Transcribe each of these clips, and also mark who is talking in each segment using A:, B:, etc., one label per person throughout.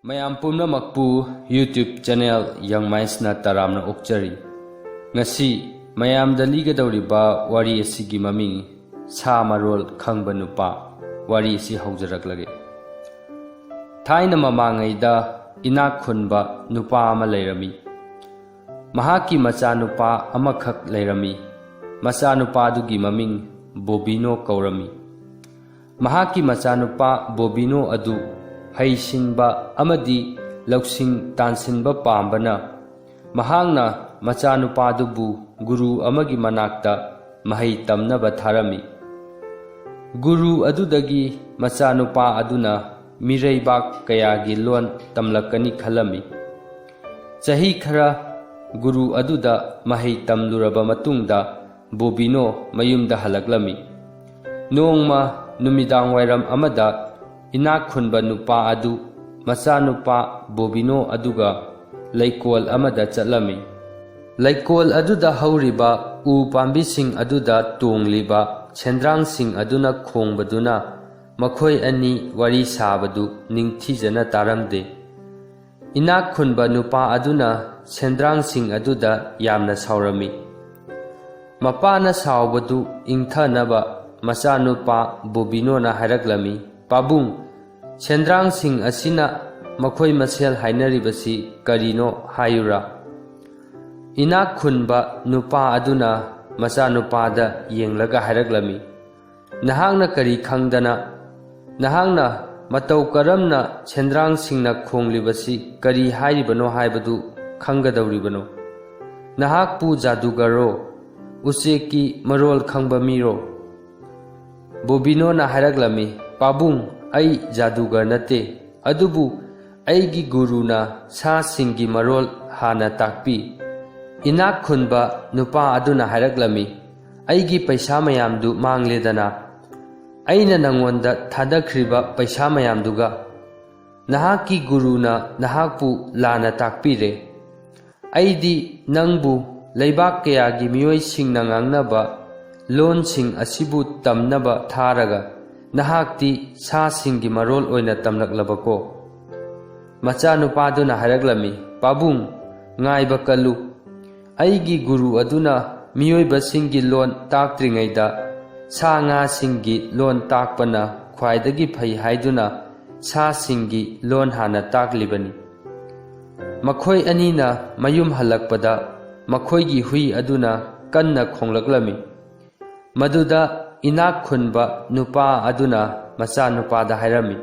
A: ꯃꯌꯥꯝ ꯄꯨꯝꯅꯃꯛꯄꯨ YouTube channel Young Minds na taramna okchari. Ngasi mayamda ligadawriba wari asigi maming sa marol khangba nupa wari asi hawjaraklage. Thaina mamangayda inak khunba nupa ama layrami. Mahaki macha nupa amakhak layrami. Macha nupa adugi maming Bobino kaurami. Mahaki macha nupa Bobino adu Haisingba amadi lausing tansinba pambana mahangna machanupadubu guru amagi manakta mahai tamnaba tharami. Guru adudagi machanupa aduna mireibak kayagi lon tamlakani khalami. Chahi khara guru aduda mahai tamluraba matungda Bobino mayumda halaklami. Nongma numidang wairam amada inak khunba nupa adu macha nupa Bobino aduga laikol amada chatlami. Laikol aduda hauriba u pambising aduda tongliba chendrangsing aduna khongbaduna makhoi ani wari sabadu ningthijana taramde. Inak khunba nupa aduna chendrangsing aduda yamna saurami. Mapana saubadu ingthanaba macha nupa Bobino na haraklami. Pabung Chendrang sing asina makhoi masel hainaribasi karino hayura. Inak khunba nupa aduna macha nupada yenglaga haraklami. Nahangna kari khangdana nahangna matau karamna Chendrang singna khonglibasi kari hairibano haibadu khangadawribano. Nahakpu jadugaro useki marol khangba miro. Bobino na haraklami. Pabung ai jadugar nate adubu aigi guruna sa singi marol hana takpi. Inak khunba nupa aduna haraklami aigi paisa mayamdu mangledana aina nangonda thadakhriba paisa mayamduga nahaki guruna nahakpu lana takpire. Aidi nangbu leibak kayagi miyoi sing nangangnaba lon sing asibu tamnaba tharaga nahakti sa singi marol oina tamlaklabako. Macha nupaduna haraklami. Pabung ngaiba kalu aigi guru aduna miyoiba singi lon taktringaida sa nga singi lon takpana khwaidagi phai haiduna sa singi lon hana taklibani. Makhoi anina mayum halakpada makhoigi hui aduna kanna khonglaklami. Maduda inak khunba nupa aduna macha nupada hairami.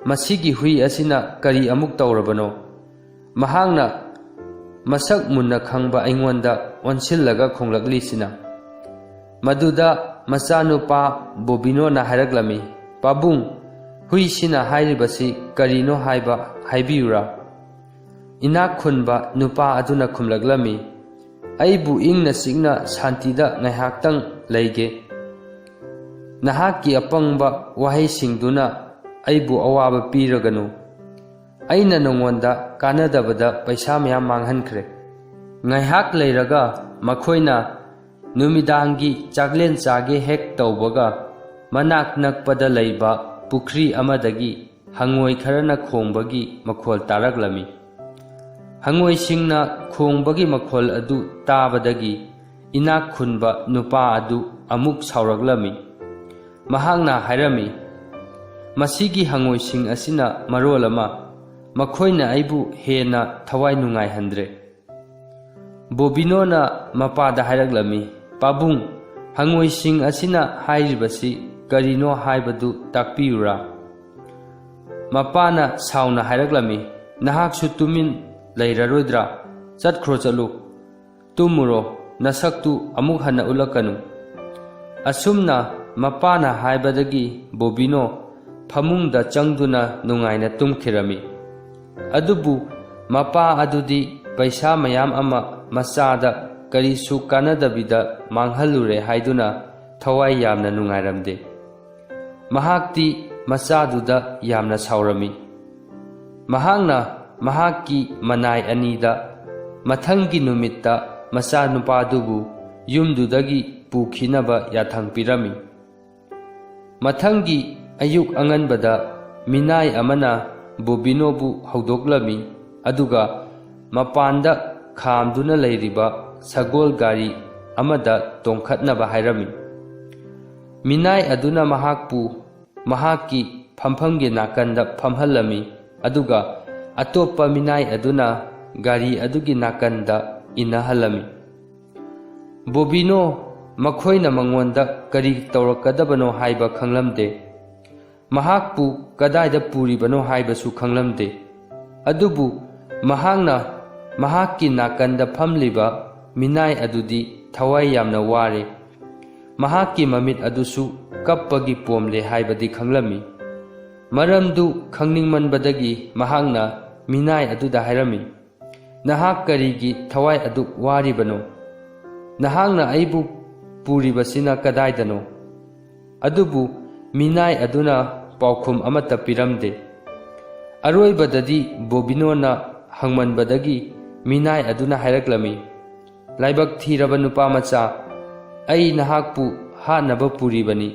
A: Masigi hui asina kari amuk tawrabano. Mahangna masak munna khangba aingonda onsillaga khonglaklisina. Maduda macha nupa Bobino na haraklami. Pabung hui sina hairibasi karino haiba haibiyura. Inak khunba nupa aduna khumlaklami. Aibu ingna signa santida ngaihaktang laige. Nahaki apangba wahai singduna aibu awaba piraganu. Aina nongonda kanadabada paisa mayam manghankre. Ngaihak leiraga makhoina numidangi chaklen chage hek tawbaga manak nakpada leiba pukri amadagi hangoi kharana khongbagi makhol taraklami. Hangoi singna khongbagi makhol adu tabadagi inak khunba nupa adu amuk sauraklami. Mahangna hairami. Masigi hangoi sing asina marol ama makhoina aibu hena thawai nungai handre. Bobino na mapada haraklami. Pabung hangoi sing asina hairibasi karino haibadu takpiyura. Mapana sauna haraklami. Nahaksu tumin leirarodra chatkro chalu. Tumuro nasaktu amuk hana ulakanu. Asumna mapana haibadagi Bobino phamungda changduna nungaina tumkhirami. Adubu mapa adudi paisa mayam ama machada karisu kanadabida manghalure haiduna thawai yamna nungairamde. Mahakti machaduda yamna saurami. Mahangna mahaki manai anida mathangi numitta macha nupadubu yumdudagi pukhinaba yathang pirami. Mathangi ayuk anganbada minay amana ꯕꯣꯕꯤꯅꯣꯕꯨ ꯍꯧꯗꯣꯛꯂꯝꯃꯤ ꯑꯗꯨꯒ ꯃꯄꯥꯟꯗ ꯈꯥꯝꯗꯨꯅ ꯂꯩꯔꯤꯕ ꯁꯒꯣꯜ ꯒꯥꯔꯤ ꯑꯃꯗ ꯇꯣꯡꯈꯠꯅꯕ ꯍꯥꯏꯔꯝꯃꯤ꯫ ꯃꯤꯅꯥꯏ ꯑꯗꯨꯅ ꯃꯍꯥꯛꯄꯨ ꯃꯍꯥꯛꯀꯤ ꯐꯝꯐꯝꯒꯤ ꯅꯥꯀꯟꯗ ꯐꯝꯍꯜꯂꯝꯃꯤ ꯑꯗꯨꯒ ꯑꯇꯣꯞꯄ ꯃꯤꯅꯥꯏ ꯑꯗꯨꯅ ꯒꯥꯔꯤ ꯑꯗꯨꯒꯤ ꯅꯥꯀꯟꯗ ꯏꯟꯅꯍꯜꯂꯝꯃꯤ꯫ ꯕꯣꯕꯤꯅꯣ ꯃꯈꯣꯏꯅ ꯃꯉꯣꯟꯗ ꯀꯔꯤ ꯇꯧꯔꯛꯀꯗꯕꯅꯣ ꯍꯥꯏꯕ ꯈꯪꯂꯝꯗꯦ, ꯃꯍꯥꯛꯄꯨ ꯀꯗꯥꯏꯗ ꯄꯨꯔꯤꯕꯅꯣ ꯍꯥꯏꯕꯁꯨ ꯈꯪꯂꯝꯗꯦ꯫ ꯑꯗꯨꯕꯨ ꯃꯍꯥꯛꯅ ꯃꯍꯥꯛꯀꯤ ꯅꯥꯀꯟꯗ ꯐꯝꯂꯤꯕ ꯃꯤꯅꯥꯏ ꯑꯗꯨꯗꯤ ꯊꯋꯥꯏ ꯌꯥꯝꯅ ꯋꯥꯔꯦ, ꯃꯍꯥꯛꯀꯤ ꯃꯃꯤꯠ ꯑꯗꯨꯁꯨ ꯀꯞꯄꯒꯤ ꯄꯣꯝꯂꯦ ꯍꯥꯏꯕꯗꯤ ꯈꯪꯂꯝꯃꯤ꯫ ꯃꯔꯝꯗꯨ ꯈꯪꯅꯤꯡꯃꯟꯕꯗꯒꯤ ꯃꯍꯥꯛꯅ ꯃꯤꯅꯥꯏ ꯑꯗꯨꯗ ꯍꯥꯏꯔꯝꯃꯤ, "ꯅꯍꯥꯛ ꯀꯔꯤꯒꯤ ꯊꯋꯥꯏ ꯑꯗꯨꯛ ꯋꯥꯔꯤꯕꯅꯣ? ꯅꯍꯥꯛꯅ ꯑꯩꯕꯨ ꯄꯨꯔꯤꯕꯁꯤꯅ ꯀꯗꯥꯏꯗꯅꯣ?" ꯑꯗꯨꯕꯨ ꯃꯤꯅꯥꯏ ꯑꯗꯨꯅ ꯄꯥꯎꯈꯨꯝ ꯑꯃꯠꯇ ꯄꯤꯔꯝꯗꯦ꯫ ꯑꯔꯣꯏꯕꯗꯗꯤ ꯕꯣꯕꯤꯅꯣꯅ ꯍꯪꯃꯟꯕꯗꯒꯤ ꯃꯤꯅꯥꯏ ꯑꯗꯨꯅ ꯍꯥꯏꯔꯛꯂꯝꯃꯤ, "ꯂꯥꯏꯕꯛ ꯊꯤꯔꯕ ꯅꯨꯄꯥꯃꯆꯥ, ꯑꯩ ꯅꯍꯥꯛꯄꯨ ꯍꯥꯠꯅꯕ ꯄꯨꯔꯤꯕꯅꯤ꯫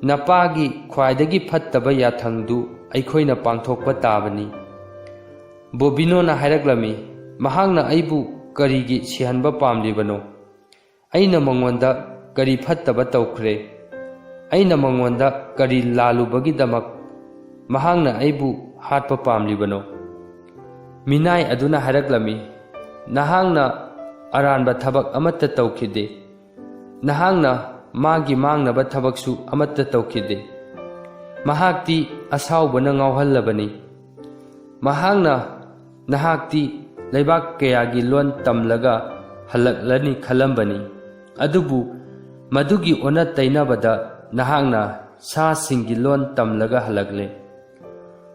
A: ꯅꯄꯥꯒꯤ ꯈ꯭ꯋꯥꯏꯗꯒꯤ ꯐꯠꯇꯕ ꯌꯥꯊꯪꯗꯨ ꯑꯩꯈꯣꯏꯅ ꯄꯥꯡꯊꯣꯛꯄ ꯇꯥꯕꯅꯤ"꯫ ꯕꯣꯕꯤꯅꯣꯅ ꯍꯥꯏꯔꯛꯂꯝꯃꯤ, "ꯃꯍꯥꯛꯅ ꯑꯩꯕꯨ ꯀꯔꯤꯒꯤ ꯁꯤꯍꯟꯕ ꯄꯥꯝꯂꯤꯕꯅꯣ? ꯑꯩꯅ ꯃꯉꯣꯟꯗ ꯀꯔꯤ ꯐꯠꯇꯕ ꯇꯧꯈ꯭ꯔꯦ? ꯑꯩꯅ ꯃꯉꯣꯟꯗ ꯀꯔꯤ ꯂꯥꯜꯂꯨꯕꯒꯤꯗꯃꯛ ꯃꯍꯥꯛꯅ ꯑꯩꯕꯨ ꯍꯥꯠꯄ ꯄꯥꯝꯂꯤꯕꯅꯣ?" ꯃꯤꯅꯥꯏ ꯑꯗꯨꯅ ꯍꯥꯏꯔꯛꯂꯝꯃꯤ, "ꯅꯍꯥꯛꯅ ꯑꯔꯥꯟꯕ ꯊꯕꯛ ꯑꯃꯠꯇ ꯇꯧꯈꯤꯗꯦ, ꯅꯍꯥꯛꯅ ꯃꯥꯒꯤ ꯃꯥꯡꯅꯕ ꯊꯕꯛꯁꯨ ꯑꯃꯠꯇ ꯇꯧꯈꯤꯗꯦ꯫ ꯃꯍꯥꯛꯇꯤ ꯑꯁꯥꯎꯕꯅ ꯉꯥꯎꯍꯜꯂꯕꯅꯤ꯫ ꯅꯍꯥꯛꯇꯤ ꯂꯩꯕꯥꯛ ꯀꯌꯥꯒꯤ ꯂꯣꯟ ꯇꯝꯂꯒ ꯍꯜꯂꯛꯂꯅꯤ ꯈꯜꯂꯝꯕꯅꯤ, ꯑꯗꯨꯕꯨ ꯃꯗꯨꯒꯤ ꯑꯣꯟꯅ ꯇꯩꯅꯕꯗ ꯅꯍꯥꯛꯅ ꯁꯥꯁꯤꯡꯒꯤ ꯂꯣꯟ ꯇꯝꯂꯒ ꯍꯜꯂꯛꯂꯦ꯫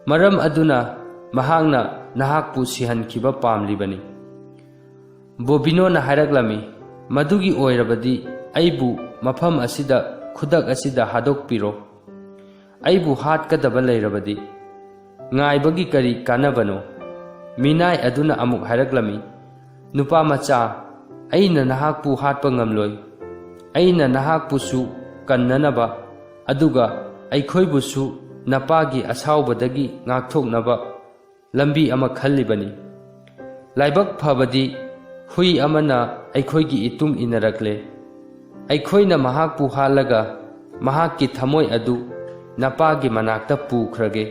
A: ꯃꯔꯝ ꯑꯗꯨꯅ ꯃꯍꯥꯛꯅ ꯅꯍꯥꯛꯄꯨ ꯁꯤꯍꯟꯈꯤꯕ ꯄꯥꯝꯂꯤꯕꯅꯤ"꯫ ꯕꯣꯕꯤꯅꯣꯅ ꯍꯥꯏꯔꯛꯂꯝꯃꯤ, "ꯃꯗꯨꯒꯤ ꯑꯣꯏꯔꯕꯗꯤ ꯑꯩꯕꯨ ꯃꯐꯝ ꯑꯁꯤꯗ ꯈꯨꯗꯛ ꯑꯁꯤꯗ ꯍꯥꯠꯇꯣꯛꯄꯤꯔꯣ꯫ ꯑꯩꯕꯨ ꯍꯥꯠꯀꯗꯕ ꯂꯩꯔꯕꯗꯤ ꯉꯥꯏꯕꯒꯤ ꯀꯔꯤ ꯀꯥꯟꯅꯕꯅꯣ?" ꯃꯤꯅꯥꯏ ꯑꯗꯨꯅ ꯑꯃꯨꯛ ꯍꯥꯏꯔꯛꯂꯝꯃꯤ, "ꯅꯨꯄꯥꯃꯆꯥ, ꯑꯩꯅ ꯅꯍꯥꯛꯄꯨ ꯍꯥꯠꯄ ꯉꯝꯂꯣꯏ꯫ ꯑꯩꯅ ꯅꯍꯥꯛꯄꯨꯁꯨ ꯀꯟꯅꯅꯕ ꯑꯗꯨꯒ ꯑꯩꯈꯣꯏꯕꯨꯁꯨ ꯅꯄꯥꯒꯤ ꯑꯁꯥꯎꯕꯗꯒꯤ ꯉꯥꯛꯊꯣꯛꯅꯕ ꯂꯝꯕꯤ ꯑꯃ ꯈꯜꯂꯤꯕꯅꯤ꯫ ꯂꯥꯏꯕꯛ ꯐꯕꯗꯤ ꯍꯨꯏ ꯑꯃꯅ ꯑꯩꯈꯣꯏꯒꯤ ꯏꯇꯨꯡ ꯏꯟꯅꯔꯛꯂꯦ꯫ ꯑꯩꯈꯣꯏꯅ ꯃꯍꯥꯛꯄꯨ ꯍꯥꯠꯂꯒ ꯃꯍꯥꯛꯀꯤ ꯊꯃꯣꯏ ꯑꯗꯨ ꯅꯄꯥꯒꯤ ꯃꯅꯥꯛꯇ ꯄꯨꯈ꯭ꯔꯒꯦ꯫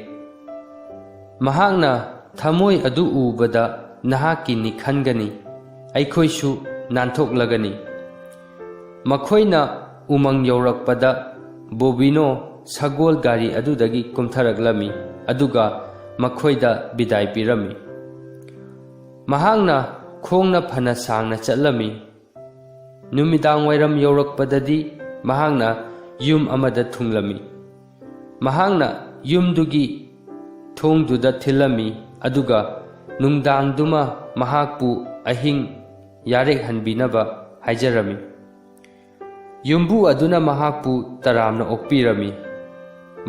A: ꯃꯍꯥꯛꯅ ꯊꯃꯣꯏ ꯑꯗꯨ ꯎꯕꯗ ꯅꯍꯥꯛꯀꯤꯅꯤ ꯈꯟꯒꯅꯤ, ꯑꯩꯈꯣꯏꯁꯨ ꯅꯥꯟꯊꯣꯛꯂꯒꯅꯤ"꯫ ꯃꯈꯣꯏꯅ ꯎꯃꯪ ꯌꯧꯔꯛꯄꯗ ꯕꯣꯕꯤꯅꯣ ꯁꯒꯣꯜ ꯒꯥꯔꯤ ꯑꯗꯨꯗꯒꯤ ꯀꯨꯝꯊꯔꯛꯂꯝꯃꯤ ꯑꯗꯨꯒ ꯃꯈꯣꯏꯗ ꯕꯤꯗꯥꯏ ꯄꯤꯔꯝꯃꯤ꯫ ꯃꯍꯥꯛꯅ ꯈꯣꯡꯅ ꯐꯅ ꯁꯥꯡꯅ ꯆꯠꯂꯝꯃꯤ꯫ ꯅꯨꯃꯤꯗꯥꯡꯋꯥꯏꯔꯝ ꯌꯧꯔꯛꯄꯗꯗꯤ ꯃꯍꯥꯛꯅ ꯌꯨꯝ ꯑꯃꯗ ꯊꯨꯡꯂꯝꯃꯤ꯫ ꯃꯍꯥꯛꯅ ꯌꯨꯝꯗꯨꯒꯤ ꯊꯣꯡꯗꯨꯗ ꯊꯤꯜꯂꯝꯃꯤ ꯑꯗꯨꯒ ꯅꯨꯡꯗꯥꯡꯗꯨꯃ ꯃꯍꯥꯛꯄꯨ ꯑꯍꯤꯡ ꯌꯥꯔꯦꯛꯍꯟꯕꯤꯅꯕ ꯍꯥꯏꯖꯔꯝꯃꯤ꯫ ꯌꯨꯝꯕꯨ ꯑꯗꯨꯅ ꯃꯍꯥꯛꯄꯨ ꯇꯔꯥꯝꯅ ꯑꯣꯛꯄꯤꯔꯝꯃꯤ,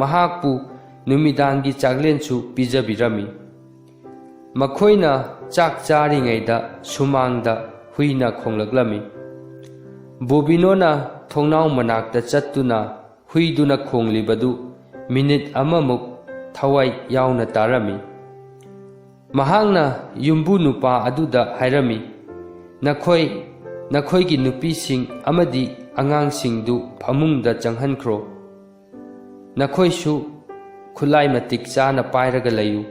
A: ꯃꯍꯥꯛꯄꯨ ꯅꯨꯃꯤꯗꯥꯡꯒꯤ ꯆꯥꯛꯂꯦꯟꯁꯨ ꯄꯤꯖꯕꯤꯔꯝꯃꯤ꯫ ꯃꯈꯣꯏꯅ ꯆꯥꯛ ꯆꯥꯔꯤꯉꯩꯗ ꯁꯨꯃꯥꯡꯗ ꯍꯨꯏꯅ ꯈꯣꯡꯂꯛꯂꯝꯃꯤ꯫ ꯕꯣꯕꯤꯅꯣꯅ ꯊꯣꯡꯅꯥꯎ ꯃꯅꯥꯛꯇ ꯆꯠꯇꯨꯅ ꯍꯨꯏꯗꯨꯅ ꯈꯣꯡꯂꯤꯕꯗꯨ ꯃꯤꯅꯤꯠ ꯑꯃꯃꯨꯛ ꯊꯋꯥꯏ ꯌꯥꯎꯅ ꯇꯥꯔꯝꯃꯤ꯫ ꯃꯍꯥꯛꯅ ꯌꯨꯝꯕꯨ ꯅꯨꯄꯥ ꯑꯗꯨꯗ ꯍꯥꯏꯔꯝꯃꯤ, "ꯅꯈꯣꯏꯒꯤ ꯅꯨꯄꯤꯁꯤꯡ ꯑꯃꯗꯤ ꯑꯉꯥꯡꯁꯤꯡꯗꯨ ꯐꯃꯨꯡꯗ ꯆꯪꯍꯟꯈ꯭ꯔꯣ꯫ ꯅꯈꯣꯏꯁꯨ ꯈꯨꯠꯂꯥꯏ ꯃꯇꯤꯛ ꯆꯥꯅ ꯄꯥꯏꯔꯒ ꯂꯩꯌꯨ꯫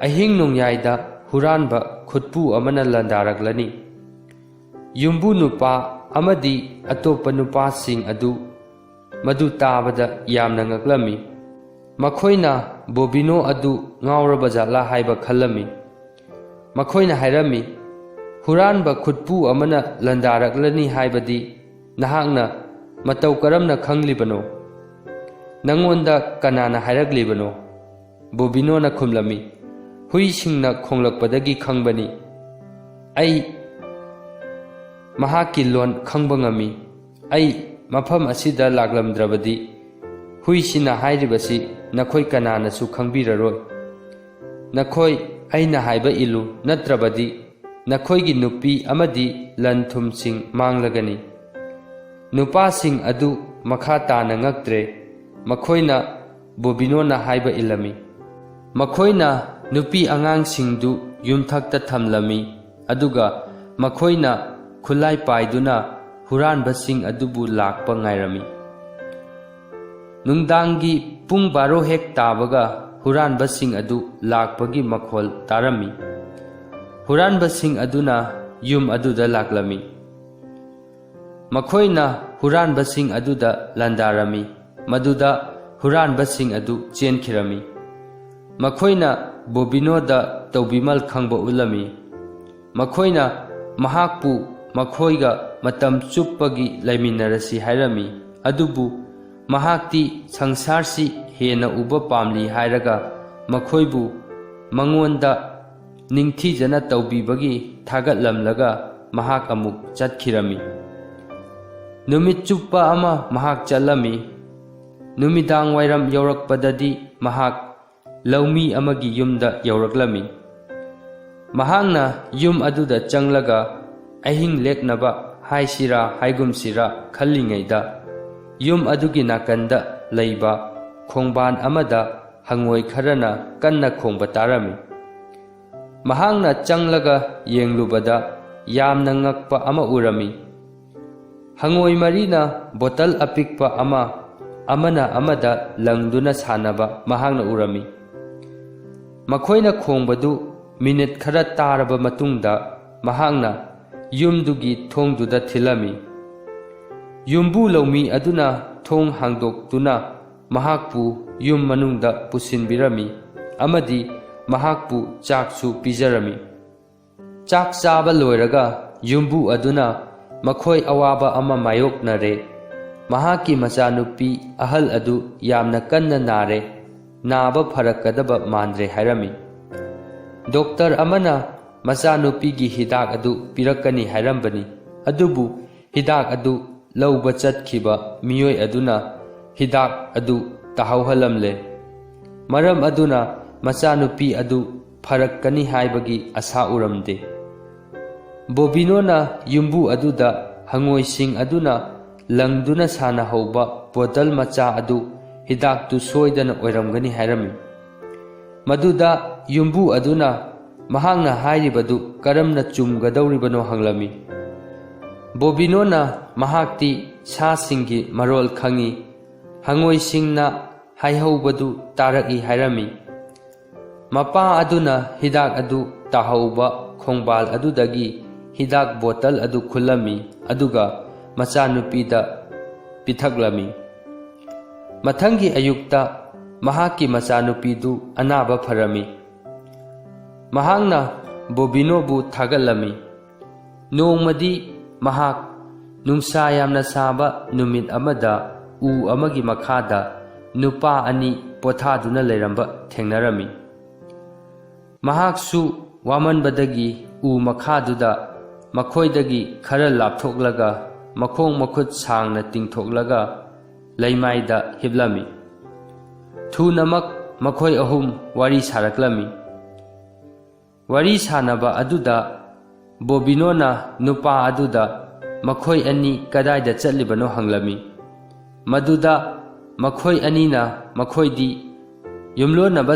A: ꯑꯍꯤꯡ ꯅꯣꯡꯌꯥꯏꯗ ꯍꯨꯔꯥꯟꯕ ꯈꯨꯠꯄꯨ ꯑꯃꯅ ꯂꯥꯟꯗꯥꯔꯛꯂꯅꯤ"꯫ ꯌꯨꯝꯕꯨ ꯅꯨꯄꯥ ꯑꯃꯗꯤ ꯑꯇꯣꯞꯄ ꯅꯨꯄꯥꯁꯤꯡ ꯑꯗꯨ ꯃꯗꯨ ꯇꯥꯕꯗ ꯌꯥꯝꯅ ꯉꯛꯂꯝꯃꯤ꯫ ꯃꯈꯣꯏꯅ ꯕꯣꯕꯤꯅꯣ ꯑꯗꯨ ꯉꯥꯎꯔꯕ ꯖꯥꯠꯂꯥ ꯍꯥꯏꯕ ꯈꯜꯂꯝꯃꯤ꯫ ꯃꯈꯣꯏꯅ ꯍꯥꯏꯔꯝꯃꯤ, "ꯍꯨꯔꯥꯟꯕ ꯈꯨꯠꯄꯨ ꯑꯃꯅ ꯂꯥꯟꯗꯥꯔꯛꯂꯅꯤ ꯍꯥꯏꯕꯗꯤ ꯅꯍꯥꯛꯅ ꯃꯇꯧ ꯀꯔꯝꯅ ꯈꯪꯂꯤꯕꯅꯣ? ꯅꯉꯣꯟꯗ ꯀꯅꯥꯅ ꯍꯥꯏꯔꯛꯂꯤꯕꯅꯣ?" ꯕꯣꯕꯤꯅꯣꯅ ꯈꯨꯝꯂꯝꯃꯤ, "ꯍꯨꯏꯁꯤꯡꯅ ꯈꯣꯡꯂꯛꯄꯗꯒꯤ ꯈꯪꯕꯅꯤ꯫ ꯑꯩ ꯃꯍꯥꯛꯀꯤ ꯂꯣꯟ ꯈꯪꯕ ꯉꯝꯃꯤ꯫ ꯑꯩ ꯃꯐꯝ ꯑꯁꯤꯗ ꯂꯥꯛꯂꯝꯗ꯭ꯔꯕꯗꯤ ꯍꯨꯏꯁꯤꯅ ꯍꯥꯏꯔꯤꯕꯁꯤ ꯅꯈꯣꯏ ꯀꯅꯥꯅꯁꯨ ꯈꯪꯕꯤꯔꯔꯣꯏ꯫ ꯅꯈꯣꯏ ꯑꯩꯅ ꯍꯥꯏꯕ ꯏꯜꯂꯨ, ꯅꯠꯇ꯭ꯔꯕꯗꯤ ꯅꯈꯣꯏꯒꯤ ꯅꯨꯄꯤ ꯑꯃꯗꯤ ꯂꯟ ꯊꯨꯝꯁꯤꯡ ꯃꯥꯡꯂꯒꯅꯤ"꯫ ꯅꯨꯄꯥꯁꯤꯡ ꯑꯗꯨ ꯃꯈꯥ ꯇꯥꯅ ꯉꯛꯇ꯭ꯔꯦ, ꯃꯈꯣꯏꯅ ꯕꯣꯕꯤꯅꯣꯅ ꯍꯥꯏꯕ ꯏꯜꯂꯝꯃꯤ꯫ ꯃꯈꯣꯏꯅ ꯅꯨꯄꯤ ꯑꯉꯥꯡꯁꯤꯡꯗꯨ ꯌꯨꯝꯊꯛꯇ ꯊꯝꯂꯝꯃꯤ ꯑꯗꯨꯒ ꯃꯈꯣꯏꯅ ꯈꯨꯠꯂꯥꯏ ꯄꯥꯏꯗꯨꯅ ꯍꯨꯔꯥꯟꯕꯁꯤꯡ ꯑꯗꯨꯕꯨ ꯂꯥꯛꯄ ꯉꯥꯏꯔꯝꯃꯤ꯫ ꯅꯨꯡꯗꯥꯡꯒꯤ ꯄꯨꯡ 12 ꯍꯦꯛ ꯇꯥꯕꯒ ꯍꯨꯔꯥꯟꯕꯁꯤꯡ ꯑꯗꯨ ꯂꯥꯛꯄꯒꯤ ꯃꯈꯣꯜ ꯇꯥꯔꯝꯃꯤ꯫ ꯍꯨꯔꯥꯟꯕꯁꯤꯡ ꯑꯗꯨꯅ ꯌꯨꯝ ꯑꯗꯨꯗ ꯂꯥꯛꯂꯝꯃꯤ꯫ ꯃꯈꯣꯏꯅ ꯍꯨꯔꯥꯟꯕꯁꯤꯡ ꯑꯗꯨꯗ ꯂꯥꯟꯗꯥꯔꯝꯃꯤ ꯃꯗꯨꯗ ꯍꯨꯔꯥꯟꯕꯁꯤꯡ ꯑꯗꯨ ꯆꯦꯟꯈꯤꯔꯝꯃꯤ꯫ ꯃꯈꯣꯏꯅ ꯕꯣꯕꯤꯅꯣꯗ ꯇꯧꯕꯤꯃꯜ ꯈꯪꯕ ꯎꯠꯂꯝꯃꯤ꯫ ꯃꯈꯣꯏꯅ ꯃꯍꯥꯛꯄꯨ ꯃꯈꯣꯏꯒ ꯃꯇꯝ ꯆꯨꯞꯄꯒꯤ ꯂꯩꯃꯤꯟꯅꯔꯁꯤ ꯍꯥꯏꯔꯝꯃꯤ ꯑꯗꯨꯕꯨ ꯃꯍꯥꯛꯇꯤ ꯁꯪꯁꯥꯔꯁꯤ ꯍꯦꯟꯅ ꯎꯕ ꯄꯥꯝꯂꯤ ꯍꯥꯏꯔꯒ ꯃꯈꯣꯏꯕꯨ ꯃꯉꯣꯟꯗ ꯅꯤꯡꯊꯤꯖꯅ ꯇꯧꯕꯤꯕꯒꯤ ꯊꯥꯒꯠꯂꯝꯂꯒ ꯃꯍꯥꯛ ꯑꯃꯨꯛ ꯆꯠꯈꯤꯔꯝꯃꯤ꯫ ꯅꯨꯃꯤꯠ ꯆꯨꯞꯄ ꯑꯃ ꯃꯍꯥꯛ ꯆꯠꯂꯝꯃꯤ꯫ ꯅꯨꯃꯤꯗꯥꯡ ꯋꯥꯏꯔꯝ ꯌꯧꯔꯛꯄꯗꯗꯤ ꯃꯍꯥꯛ ꯂꯧꯃꯤ ꯑꯃꯒꯤ ꯌꯨꯝꯗ ꯌꯧꯔꯛꯂꯝꯃꯤ꯫ ꯃꯍꯥꯛꯅ ꯌꯨꯝ ꯑꯗꯨꯗ ꯆꯪꯂꯒ ꯑꯍꯤꯡ ꯂꯦꯛꯅꯕ ꯍꯥꯏꯁꯤꯔꯥ ꯍꯥꯏꯒꯨꯝꯁꯤꯔꯥ ꯈꯜꯂꯤꯉꯩꯗ ꯌꯨꯝ ꯑꯗꯨꯒꯤ ꯅꯥꯀꯟꯗ ꯂꯩꯕ ꯈꯣꯡꯕꯥꯟ ꯑꯃꯗ ꯍꯪꯉꯣꯏ ꯈꯔꯅ ꯀꯟꯅ ꯈꯣꯡꯕ ꯇꯥꯔꯝꯃꯤ꯫ ꯃꯍꯥꯛꯅ ꯆꯪꯂꯒ ꯌꯦꯡꯂꯨꯕꯗ ꯌꯥꯝꯅ ꯉꯛꯄ ꯑꯃ ꯎꯔꯝꯃꯤ꯫ ꯍꯪꯉꯣꯏ ꯃꯔꯤꯅ ꯕꯣꯇꯜ ꯑꯄꯤꯛꯄ ꯑꯃꯅ ꯑꯃꯗ ꯂꯪꯗꯨꯅ ꯁꯥꯟꯅꯕ ꯃꯍꯥꯛꯅ ꯎꯔꯝꯃꯤ꯫ ꯃꯈꯣꯏꯅ ꯈꯣꯡꯕꯗꯨ ꯃꯤꯅꯤꯠ ꯈꯔ ꯇꯥꯔꯕ ꯃꯇꯨꯡꯗ ꯃꯍꯥꯛꯅ ꯌꯨꯝꯗꯨꯒꯤ ꯊꯣꯡꯗꯨꯗ ꯊꯤꯜꯂꯝꯃꯤ꯫ ꯌꯨꯝꯕꯨ ꯂꯧꯃꯤ ꯑꯗꯨꯅ ꯊꯣꯡ ꯍꯥꯡꯗꯣꯛꯇꯨꯅ ꯃꯍꯥꯛꯄꯨ ꯌꯨꯝ ꯃꯅꯨꯡꯗ ꯄꯨꯁꯤꯟꯕꯤꯔꯝꯃꯤ ꯑꯃꯗꯤ ꯃꯍꯥꯛꯄꯨ ꯆꯥꯛꯁꯨ ꯄꯤꯖꯔꯝꯃꯤ꯫ ꯆꯥꯛ ꯆꯥꯕ ꯂꯣꯏꯔꯒ ꯌꯨꯝꯕꯨ ꯑꯗꯨꯅ ꯃꯈꯣꯏ ꯑꯋꯥꯕ ꯑꯃ ꯃꯥꯌꯣꯛꯅꯔꯦ꯫ ꯃꯍꯥꯛꯀꯤ ꯃꯆꯥꯅꯨꯄꯤ ꯑꯍꯜ ꯑꯗꯨ ꯌꯥꯝꯅ ꯀꯟꯅ ꯅꯥꯔꯦ, ꯅꯥꯕ ꯐꯔꯛꯀꯗꯕ ꯃꯥꯟꯗ꯭ꯔꯦ ꯍꯥꯏꯔꯝꯃꯤ꯫ ꯗꯣꯛꯇꯔ ꯑꯃꯅ ꯃꯆꯥꯅꯨꯄꯤꯒꯤ ꯍꯤꯗꯥꯛ ꯑꯗꯨ ꯄꯤꯔꯛꯀꯅꯤ ꯍꯥꯏꯔꯝꯕꯅꯤ ꯑꯗꯨꯕꯨ ꯍꯤꯗꯥꯛ ꯑꯗꯨ ꯂꯧꯕ ꯆꯠꯈꯤꯕ ꯃꯤꯑꯣꯏ ꯑꯗꯨꯅ ꯍꯤꯗꯥꯛ ꯑꯗꯨ ꯇꯥꯍꯧꯍꯜꯂꯝꯂꯦ꯫ ꯃꯔꯝ ꯑꯗꯨꯅ ꯃꯆꯥꯅꯨꯄꯤ ꯑꯗꯨ ꯐꯔꯛꯀꯅꯤ ꯍꯥꯏꯕꯒꯤ ꯑꯁꯥ ꯎꯔꯝꯗꯦ꯫ ꯕꯣꯕꯤꯅꯣꯅ ꯌꯨꯝꯕꯨ ꯑꯗꯨꯗ ꯍꯪꯉꯣꯏꯁꯤꯡ ꯑꯗꯨꯅ ꯂꯪꯗꯨꯅ ꯁꯥꯟꯅꯍꯧꯕ ꯕꯣꯇꯜ ꯃꯆꯥ ꯑꯗꯨ ꯍꯤꯗꯥꯛꯇꯨ ꯁꯣꯏꯗꯅ ꯑꯣꯏꯔꯝꯒꯅꯤ ꯍꯥꯏꯔꯝꯃꯤ꯫ ꯃꯗꯨꯗ ꯌꯨꯝꯕꯨ ꯑꯗꯨꯅ ꯃꯍꯥꯛꯅ ꯍꯥꯏꯔꯤꯕꯗꯨ ꯀꯔꯝꯅ ꯆꯨꯝꯒꯗꯧꯔꯤꯕꯅꯣ ꯍꯪꯂꯝꯃꯤ꯫ ꯕꯣꯕꯤꯅꯣꯅ ꯃꯍꯥꯛꯇꯤ ꯁꯥꯁꯤꯡꯒꯤ ꯃꯔꯣꯜ ꯈꯪꯏ, ꯍꯪꯉꯣꯏꯁꯤꯡꯅ ꯍꯥꯏꯍꯧꯕꯗꯨ ꯇꯥꯔꯛꯏ ꯍꯥꯏꯔꯝꯃꯤ꯫ ꯃꯄꯥ ꯑꯗꯨꯅ ꯍꯤꯗꯥꯛ ꯑꯗꯨ ꯇꯥꯍꯧꯕ ꯈꯣꯡꯕꯥꯜ ꯑꯗꯨꯗꯒꯤ ꯍꯤꯗꯥꯛ ꯕꯣꯇꯜ ꯑꯗꯨ ꯈꯨꯜꯂꯝꯃꯤ ꯑꯗꯨꯒ ꯃꯆꯥꯅꯨꯄꯤꯗ ꯄꯤꯊꯛꯂꯝꯃꯤ꯫ ꯃꯊꯪꯒꯤ ꯑꯌꯨꯛꯇ ꯃꯍꯥꯛꯀꯤ ꯃꯆꯥꯅꯨꯄꯤꯗꯨ ꯑꯅꯥꯕ ꯐꯔꯝꯃꯤ꯫ ꯃꯍꯥꯛꯅ ꯕꯣꯕꯤꯅꯣꯕꯨ ꯊꯥꯒꯠꯂꯝꯃꯤ꯫ ꯅꯣꯡꯃꯗꯤ ꯃꯍꯥꯛ ꯅꯨꯡꯁꯥ ꯌꯥꯝꯅ ꯁꯥꯕ ꯅꯨꯃꯤꯠ ꯑꯃꯗ ꯎ ꯑꯃꯒꯤ ꯃꯈꯥꯗ ꯅꯨꯄꯥ ꯑꯅꯤ ꯄꯣꯊꯥꯗꯨꯅ ꯂꯩꯔꯝꯕ ꯊꯦꯡꯅꯔꯝꯃꯤ꯫ ꯃꯍꯥꯛꯁꯨ ꯋꯥꯃꯟꯕꯗꯒꯤ ꯎ ꯃꯈꯥꯗꯨꯗ ꯃꯈꯣꯏꯗꯒꯤ ꯈꯔ ꯂꯥꯞꯊꯣꯛꯂꯒ ꯃꯈꯣꯡ ꯃꯈꯨꯠ ꯁꯥꯡꯅ ꯇꯤꯡꯊꯣꯛꯂꯒ ꯂꯩꯃꯥꯏꯗ ꯍꯤꯞꯂꯝꯃꯤ꯫ ꯊꯨꯅꯃꯛ ꯃꯈꯣꯏ ꯑꯍꯨꯝ ꯋꯥꯔꯤ ꯁꯥꯔꯛꯂꯝꯃꯤ꯫ ꯋꯥꯔꯤ ꯁꯥꯟꯅꯕ ꯑꯗꯨꯗ ꯕꯣꯕꯤꯅꯣꯅ ꯅꯨꯄꯥ ꯑꯗꯨꯗ ꯃꯈꯣꯏ ꯑꯅꯤ ꯀꯗꯥꯏꯗ ꯆꯠꯂꯤꯕꯅꯣ ꯍꯪꯂꯝꯃꯤ꯫ ꯃꯗꯨꯗ ꯃꯈꯣꯏ ꯑꯅꯤꯅ ꯃꯈꯣꯏꯗꯤ ꯌꯨꯝꯂꯣꯟꯅꯕ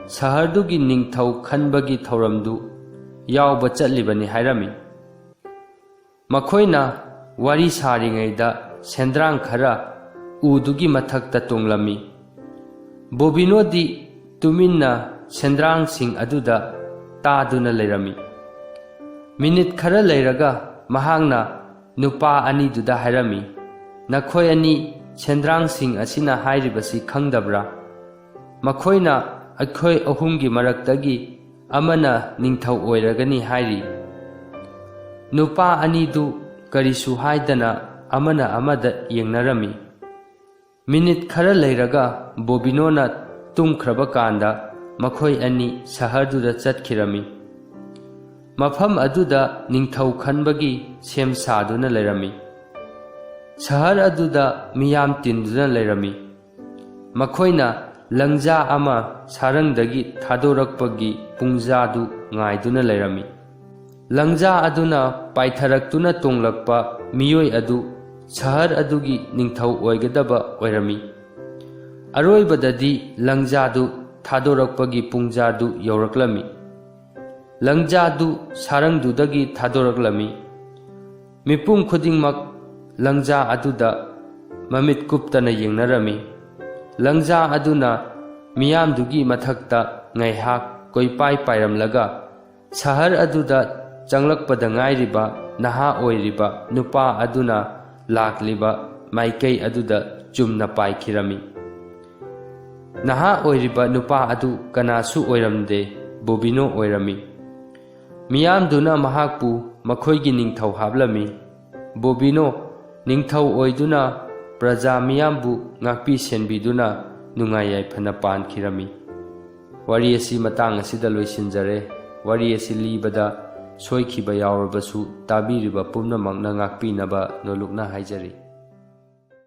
A: ꯁꯍꯔꯗꯨꯒꯤ ꯅꯤꯡꯊꯧ ꯈꯟꯕꯒꯤ ꯊꯧꯔꯝꯗꯨ ꯌꯥꯎꯕ ꯆꯠꯂꯤꯕꯅꯤ ꯍꯥꯏꯔꯝꯃꯤ꯫ ꯃꯈꯣꯏꯅ ꯋꯥꯔꯤ ꯁꯥꯔꯤꯉꯩꯗ ꯁꯦꯟꯗ꯭ꯔꯥꯡ ꯈꯔ ꯎꯗꯨꯒꯤ ꯃꯊꯛꯇ ꯇꯣꯡꯂꯝꯃꯤ꯫ ꯕꯣꯕꯤꯅꯣꯗꯤ ꯇꯨꯃꯤꯟꯅ ꯁꯦꯟꯗ꯭ꯔꯥꯡꯁꯤꯡ ꯑꯗꯨꯗ ꯇꯥꯗꯨꯅ ꯂꯩꯔꯝꯃꯤ꯫ ꯃꯤꯅꯤꯠ ꯈꯔ ꯂꯩꯔꯒ ꯃꯍꯥꯛꯅ ꯅꯨꯄꯥ ꯑꯅꯤꯗꯨꯗ ꯍꯥꯏꯔꯝꯃꯤ, "ꯅꯈꯣꯏ ꯑꯅꯤ ꯁꯦꯟꯗ꯭ꯔꯥꯡꯁꯤꯡ ꯑꯁꯤꯅ ꯍꯥꯏꯔꯤꯕꯁꯤ ꯈꯪꯗꯕ꯭ꯔꯥ? ꯃꯈꯣꯏꯅ ꯑꯩꯈꯣꯏ ꯑꯍꯨꯝꯒꯤ ꯃꯔꯛꯇꯒꯤ ꯑꯃꯅ ꯅꯤꯡꯊꯧ ꯑꯣꯏꯔꯒꯅꯤ ꯍꯥꯏꯔꯤ꯫ ꯅꯨꯄꯥ ꯑꯅꯤꯗꯨ ꯀꯔꯤꯁꯨ ꯍꯥꯏꯗꯅ ꯑꯃꯅ ꯑꯃꯗ ꯌꯦꯡꯅꯔꯝꯃꯤ꯫ ꯃꯤꯅꯤꯠ ꯈꯔ ꯂꯩꯔꯒ ꯕꯣꯕꯤꯅꯣꯅ ꯇꯨꯝꯈ꯭ꯔꯕ ꯀꯥꯟꯗ ꯃꯈꯣꯏ ꯑꯅꯤ ꯁꯍꯔꯗꯨꯗ ꯆꯠꯈꯤꯔꯝꯃꯤ꯫ ꯃꯐꯝ ꯑꯗꯨꯗ ꯅꯤꯡꯊꯧ ꯈꯟꯕꯒꯤ ꯁꯦꯝ ꯁꯥꯗꯨꯅ ꯂꯩꯔꯝꯃꯤ꯫ ꯁꯍꯔ ꯑꯗꯨꯗ ꯃꯤꯌꯥꯝ ꯇꯤꯟꯗꯨꯅ ꯂꯩꯔꯝꯃꯤ꯫ ꯃꯈꯣꯏꯅ ꯂꯪꯖꯥ ꯑꯃ ꯁꯥꯔꯪꯗꯒꯤ ꯊꯥꯗꯣꯔꯛꯄꯒꯤ ꯄꯨꯡꯖꯥꯗꯨ ꯉꯥꯏꯗꯨꯅ ꯂꯩꯔꯝꯃꯤ꯫ ꯂꯪꯖꯥ ꯑꯗꯨꯅ ꯄꯥꯏꯊꯔꯛꯇꯨꯅ ꯇꯣꯡꯂꯛꯄ ꯃꯤꯑꯣꯏ ꯑꯗꯨ ꯁꯍꯔ ꯑꯗꯨꯒꯤ ꯅꯤꯡꯊꯧ ꯑꯣꯏꯒꯗꯕ ꯑꯣꯏꯔꯝꯃꯤ꯫ ꯑꯔꯣꯏꯕꯗꯗꯤ ꯂꯪꯖꯥꯗꯨ ꯊꯥꯗꯣꯔꯛꯄꯒꯤ ꯄꯨꯡꯖꯥꯗꯨ ꯌꯧꯔꯛꯂꯝꯃꯤ꯫ ꯂꯪꯖꯥꯗꯨ ꯁꯥꯔꯪꯗꯨꯗꯒꯤ ꯊꯥꯗꯣꯔꯛꯂꯝꯃꯤ꯫ ꯃꯤꯄꯨꯝ ꯈꯨꯗꯤꯡꯃꯛ ꯂꯪꯖꯥ ꯑꯗꯨꯗ ꯃꯃꯤꯠ ꯀꯨꯞꯇꯅ ꯌꯦꯡꯅꯔꯝꯃꯤ꯫ ꯂꯪꯖꯥ ꯑꯗꯨꯅ ꯃꯤꯌꯥꯝꯗꯨꯒꯤ ꯃꯊꯛꯇ ꯉꯥꯏꯍꯥꯛ ꯀꯣꯏꯄꯥꯏ ꯄꯥꯏꯔꯝꯂꯒ ꯁꯍꯔ ꯑꯗꯨꯗ ꯆꯪꯂꯛꯄꯗ ꯉꯥꯏꯔꯤꯕ ꯅꯍꯥ ꯑꯣꯏꯔꯤꯕ ꯅꯨꯄꯥ ꯑꯗꯨꯅ ꯂꯥꯛꯂꯤꯕ ꯃꯥꯏꯀꯩ ꯑꯗꯨꯗ ꯆꯨꯝꯅ ꯄꯥꯏꯈꯤꯔꯝꯃꯤ꯫ ꯅꯍꯥ ꯑꯣꯏꯔꯤꯕ ꯅꯨꯄꯥ ꯑꯗꯨ ꯀꯅꯥꯁꯨ ꯑꯣꯏꯔꯝꯗꯦ, ꯕꯣꯕꯤꯅꯣ ꯑꯣꯏꯔꯝꯃꯤ꯫ ꯃꯤꯌꯥꯝꯗꯨꯅ ꯃꯍꯥꯛꯄꯨ ꯃꯈꯣꯏꯒꯤ ꯅꯤꯡꯊꯧ ꯍꯥꯞꯂꯝꯃꯤ꯫ ꯕꯣꯕꯤꯅꯣ ꯅꯤꯡꯊꯧ ꯑꯣꯏꯗꯨꯅ ꯄ꯭ꯔꯖꯥ ꯃꯤꯌꯥꯝꯕꯨ ꯉꯥꯛꯄꯤ ꯁꯦꯟꯕꯤꯗꯨꯅ ꯅꯨꯡꯉꯥꯏ ꯌꯥꯏꯐꯅ ꯄꯥꯟꯈꯤꯔꯝꯃꯤ꯫ ꯋꯥꯔꯤ ꯑꯁꯤ ꯃꯇꯥꯡ ꯑꯁꯤꯗ ꯂꯣꯏꯁꯤꯟꯖꯔꯦ꯫ ꯋꯥꯔꯤ ꯑꯁꯤ ꯂꯤꯕꯗ ꯁꯣꯏꯈꯤꯕ ꯌꯥꯎꯔꯕꯁꯨ ꯇꯥꯕꯤꯔꯤꯕ ꯄꯨꯝꯅꯃꯛꯅ ꯉꯥꯛꯄꯤꯅꯕ ꯅꯣꯂꯨꯛꯅ ꯍꯥꯏꯖꯔꯤ꯫